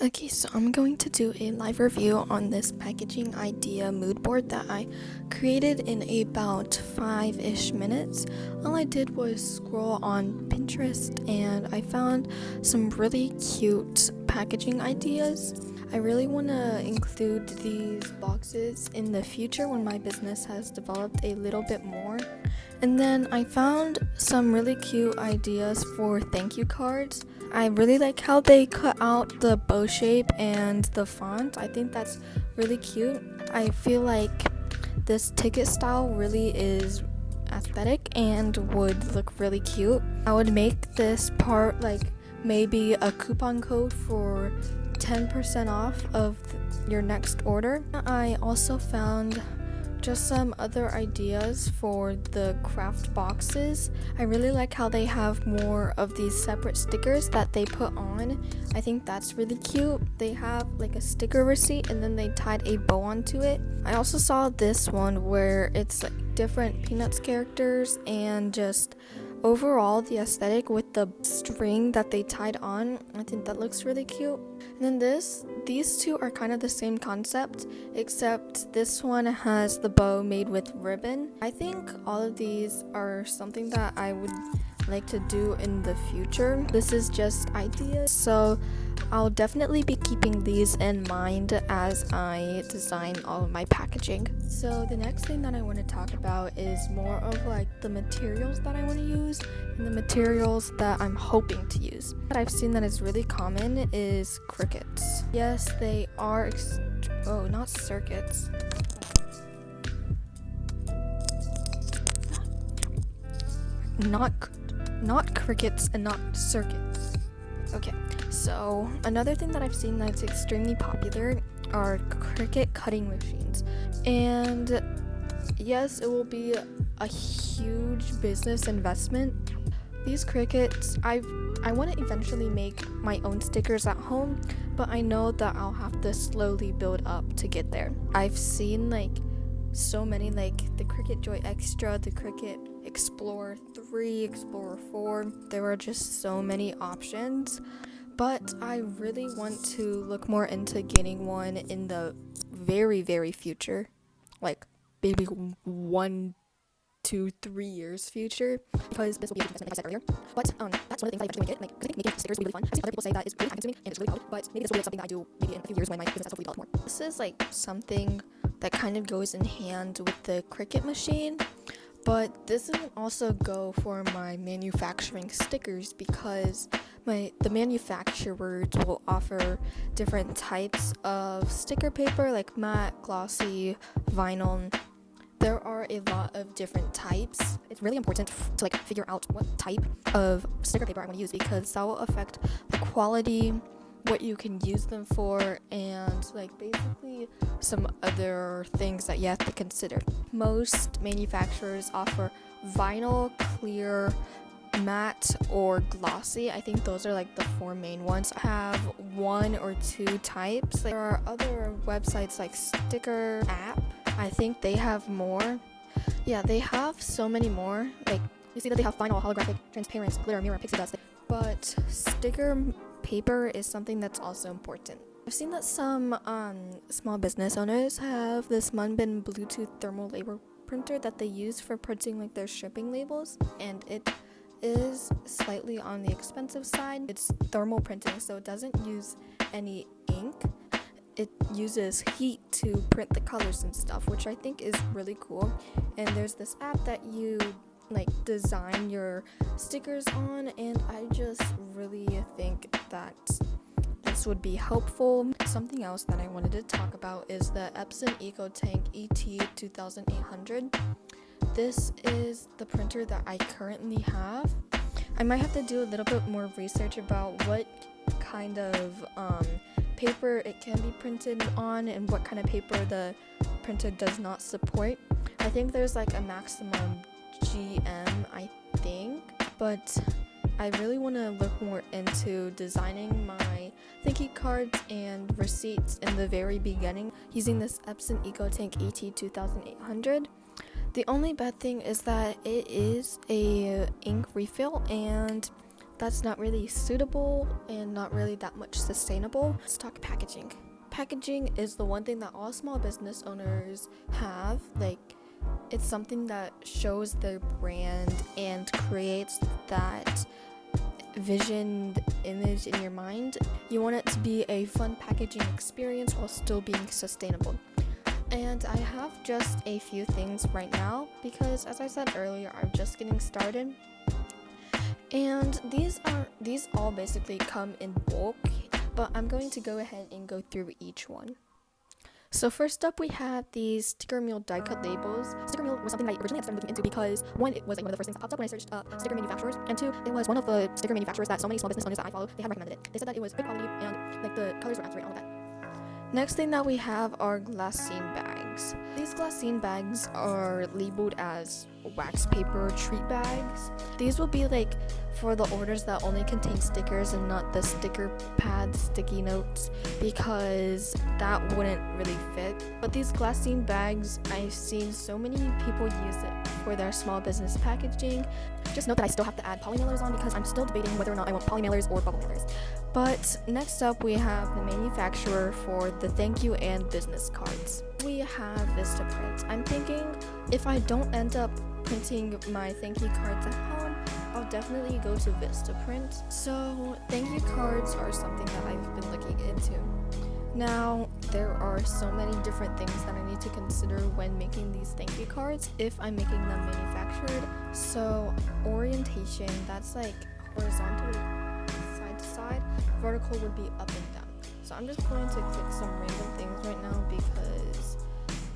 Okay, so I'm going to do a live review on this packaging idea mood board that I created in about 5-ish minutes. All I did was scroll on Pinterest and I found some really cute packaging ideas. I really want to include these boxes in the future when my business has developed a little bit more. And then I found some really cute ideas for thank you cards. I really like how they cut out the bow shape and the font. I think that's really cute. I feel like this ticket style really is aesthetic and would look really cute. I would make this part like maybe a coupon code for 10% off of your next order. I also found just some other ideas for the craft boxes. I really like how they have more of these separate stickers that they put on. I think that's really cute. They have like a sticker receipt and then they tied a bow onto it. I also saw this one where it's like different Peanuts characters and just overall the aesthetic with the string that they tied on. I think that looks really cute. And then these two are kind of the same concept, except this one has the bow made with ribbon. I think all of these are something that I would like to do in the future. This is just ideas, so I'll definitely be keeping these in mind as I design all of my packaging. So the next thing that I want to talk about is more of like the materials that I want to use and the materials that I'm hoping to use. What I've seen that is really common is crickets. Yes, they are not circuits. Not crickets and not circuits. Okay, so another thing that I've seen that's extremely popular are cricket cutting machines. And yes, it will be a huge business investment. These crickets, I want to eventually make my own stickers at home, but I know that I'll have to slowly build up to get there. I've seen like so many, like the Cricut Joy Extra, the Cricut Explorer 3, Explorer 4. There are just so many options, but I really want to look more into getting one in the very, very future, like maybe 1, 2, 3 years future, because this will be a huge investment, like I said earlier. But that's one of the things I eventually want to get, like, because I think making stickers will be really fun. I've seen other people say that it's really time consuming and it's really hard, but maybe this will be like something that I do maybe in a few years when my business has hopefully developed more. This is like something that kind of goes in hand with the Cricut machine, but this doesn't also go for my manufacturing stickers because the manufacturers will offer different types of sticker paper, like matte, glossy, vinyl. There are a lot of different types. It's really important to like figure out what type of sticker paper I want to use because that will affect the quality, what you can use them for, and like basically some other things that you have to consider. Most manufacturers offer vinyl, clear, matte, or glossy. I think those are like the 4 main ones. I have 1 or 2 types. There are other websites like Sticker App. I think they have more. Yeah, they have so many more. Like you see that they have vinyl, holographic, transparent, glitter, mirror, pixie dust. But sticker paper is something that's also important. I've seen that some small business owners have this Munbin Bluetooth thermal label printer that they use for printing like their shipping labels, and it is slightly on the expensive side. It's thermal printing, so it doesn't use any ink. It uses heat to print the colors and stuff, which I think is really cool. And there's this app that you like design your stickers on, and I just really think that this would be helpful. Something else that I wanted to talk about is the Epson EcoTank ET2800. This is the printer that I currently have. I might have to do a little bit more research about what kind of paper it can be printed on and what kind of paper the printer does not support. I think there's like a maximum GM, I think, but I really want to look more into designing my thank you cards and receipts in the very beginning using this Epson EcoTank ET2800. The only bad thing is that it is a ink refill, and that's not really suitable and not really that much sustainable. Let's talk packaging. Packaging is the one thing that all small business owners have. Like, it's something that shows their brand and creates that visioned image in your mind. You want it to be a fun packaging experience while still being sustainable. And I have just a few things right now because, as I said earlier, I'm just getting started. And these all basically come in bulk, but I'm going to go ahead and go through each one. So first up, we have these sticker meal die cut labels. Sticker meal was something that I originally started looking into because, one, it was like one of the first things that popped up when I searched sticker manufacturers, and two, it was one of the sticker manufacturers that so many small business owners that I follow, they had recommended it. They said that it was good quality and like the colors were accurate and all of that. Next thing that we have are glassine bags. These glassine bags are labeled as wax paper treat bags. These will be like for the orders that only contain stickers and not the sticker pads, sticky notes, because that wouldn't really fit. But these glassine bags, I've seen so many people use it for their small business packaging. Just note that I still have to add polymailers on because I'm still debating whether or not I want polymailers or bubble mailers. But next up, we have the manufacturer for the thank you and business cards. We have Vistaprint. I'm thinking if I don't end up printing my thank you cards at home, I'll definitely go to Vistaprint. So thank you cards are something that I've been looking into. Now, there are so many different things that I need to consider when making these thank you cards if I'm making them manufactured. So orientation, that's like horizontal side to side. Vertical would be up and down. So I'm just going to click some random things right now because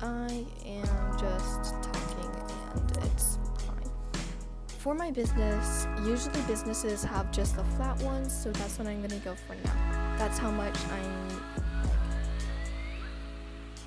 I am just talking and it's fine. For my business, usually businesses have just the flat ones, so that's what I'm going to go for now. That's how much I'm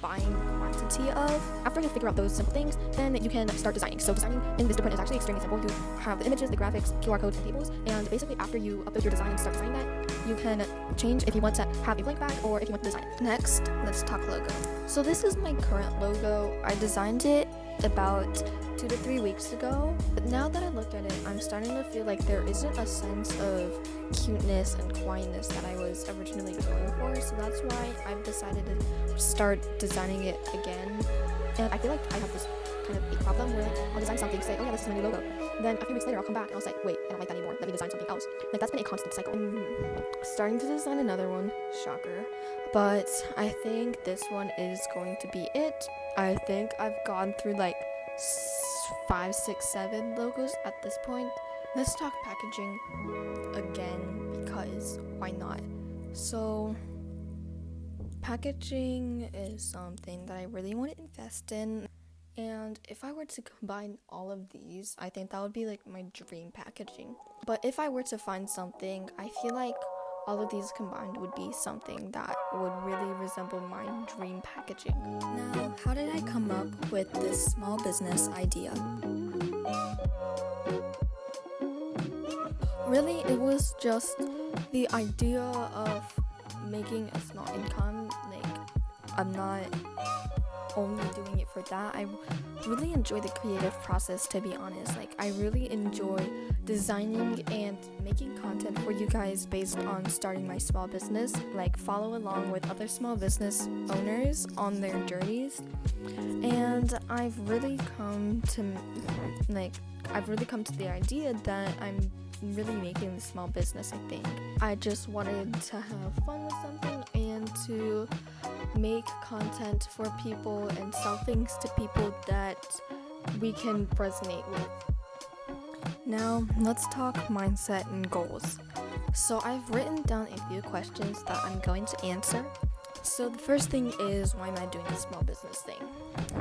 buying quantity of. After you figure out those simple things, then you can start designing. So designing in Vistaprint is actually extremely simple. You have the images, the graphics, QR codes, and tables, and basically after you upload your design and start designing that, you can change if you want to have a blank back or if you want to design it. Next, let's talk logo. So this is my current logo. I designed it about 2 to 3 weeks ago, but now that I look at it, I'm starting to feel like there isn't a sense of cuteness and quietness that I was originally going for, so that's why I've decided to start designing it again. And I feel like I have this kind of a problem where I'll design something, say, oh yeah, this is my new logo. Then a few weeks later, I'll come back and I'll say, wait, I don't like that anymore. Let me design something else. Like, that's been a constant cycle. Starting to design another one, shocker. But I think this one is going to be it. I think I've gone through like 5, 6, 7 logos at this point. Let's talk packaging again because why not? So packaging is something that I really want to invest in, and if I were to combine all of these, I think that would be like my dream packaging. But if I were to find something, I feel like all of these combined would be something that would really resemble my dream packaging. Now, how did I come up with this small business idea? Really, it was just the idea of making a small income. Like, I'm not only doing it for that. I really enjoy the creative process, to be honest. Like, I really enjoy designing and making content for you guys based on starting my small business. Like, follow along with other small business owners on their journeys. And I've really come to the idea that I'm really making this small business, I think. I just wanted to have fun with something and to make content for people and sell things to people that we can resonate with. Now, let's talk mindset and goals. So I've written down a few questions that I'm going to answer. So the first thing is, why am I doing this small business thing?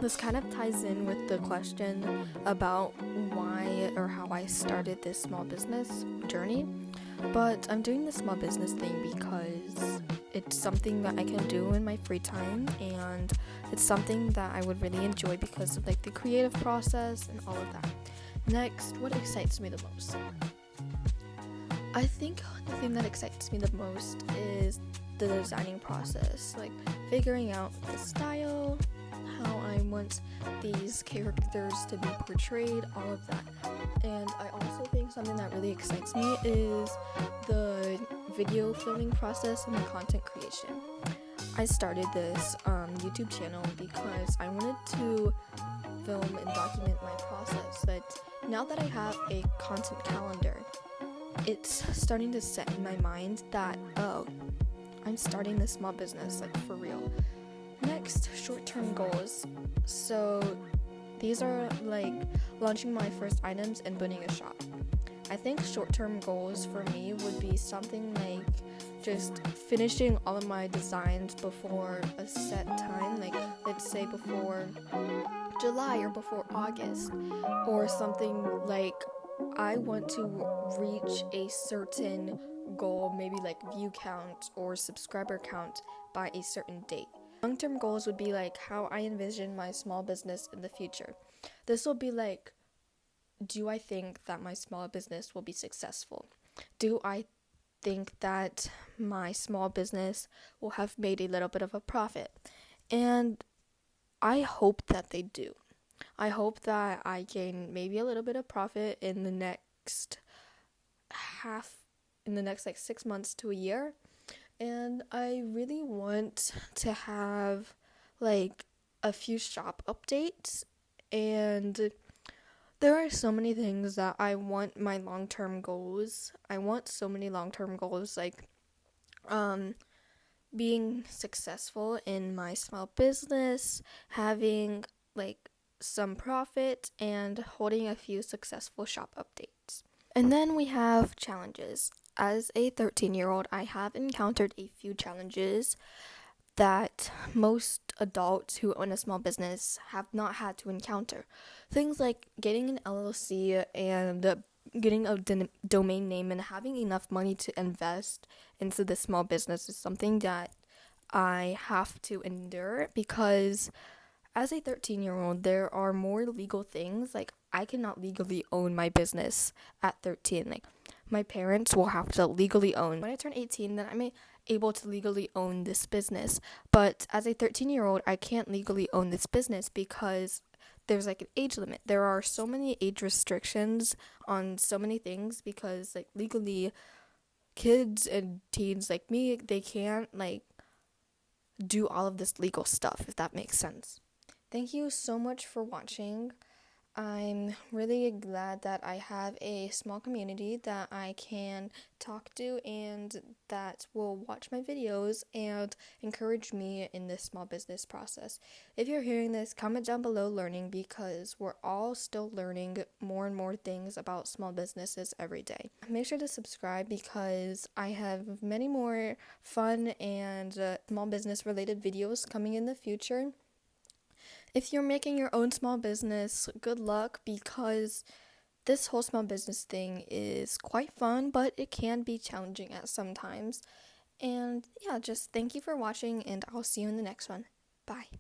This kind of ties in with the question about why or how I started this small business journey. But I'm doing this small business thing because it's something that I can do in my free time, and it's something that I would really enjoy because of like the creative process and all of that. Next, what excites me the most? I think the thing that excites me the most is the designing process, like figuring out the style, how I want these characters to be portrayed, all of that. And I also think something that really excites me is the video filming process and the content creation. I started this YouTube channel because I wanted to film and document my process, but now that I have a content calendar, it's starting to set in my mind that, oh, I'm starting this small business, like for real. Next, short-term goals. So these are like launching my first items and building a shop. I think short-term goals for me would be something like just finishing all of my designs before a set time, like let's say before July or before August, or something like I want to reach a certain goal, maybe like view count or subscriber count by a certain date. Long-term goals would be like how I envision my small business in the future. This will be like, do I think that my small business will be successful? Do I think that my small business will have made a little bit of a profit? And I hope that they do. I hope that I gain maybe a little bit of profit in the next like 6 months to a year. And I really want to have like a few shop updates, and there are so many things that I want my long-term goals. I want so many long-term goals, like being successful in my small business, having like some profit, and holding a few successful shop updates. And then we have challenges. As a 13-year-old, I have encountered a few challenges that most adults who own a small business have not had to encounter. Things like getting an LLC and getting a domain name and having enough money to invest into the small business is something that I have to endure, because as a 13-year-old, there are more legal things. Like, I cannot legally own my business at 13. Like, my parents will have to legally own. When I turn 18, then I'm able to legally own this business. But as a 13-year-old, I can't legally own this business because there's like an age limit. There are so many age restrictions on so many things, because like legally, kids and teens like me, they can't like do all of this legal stuff, if that makes sense. Thank you so much for watching. I'm really glad that I have a small community that I can talk to and that will watch my videos and encourage me in this small business process. If you're hearing this, comment down below learning, because we're all still learning more and more things about small businesses every day. Make sure to subscribe, because I have many more fun and small business related videos coming in the future. If you're making your own small business, good luck, because this whole small business thing is quite fun, but it can be challenging at some times. And yeah, just thank you for watching, and I'll see you in the next one. Bye.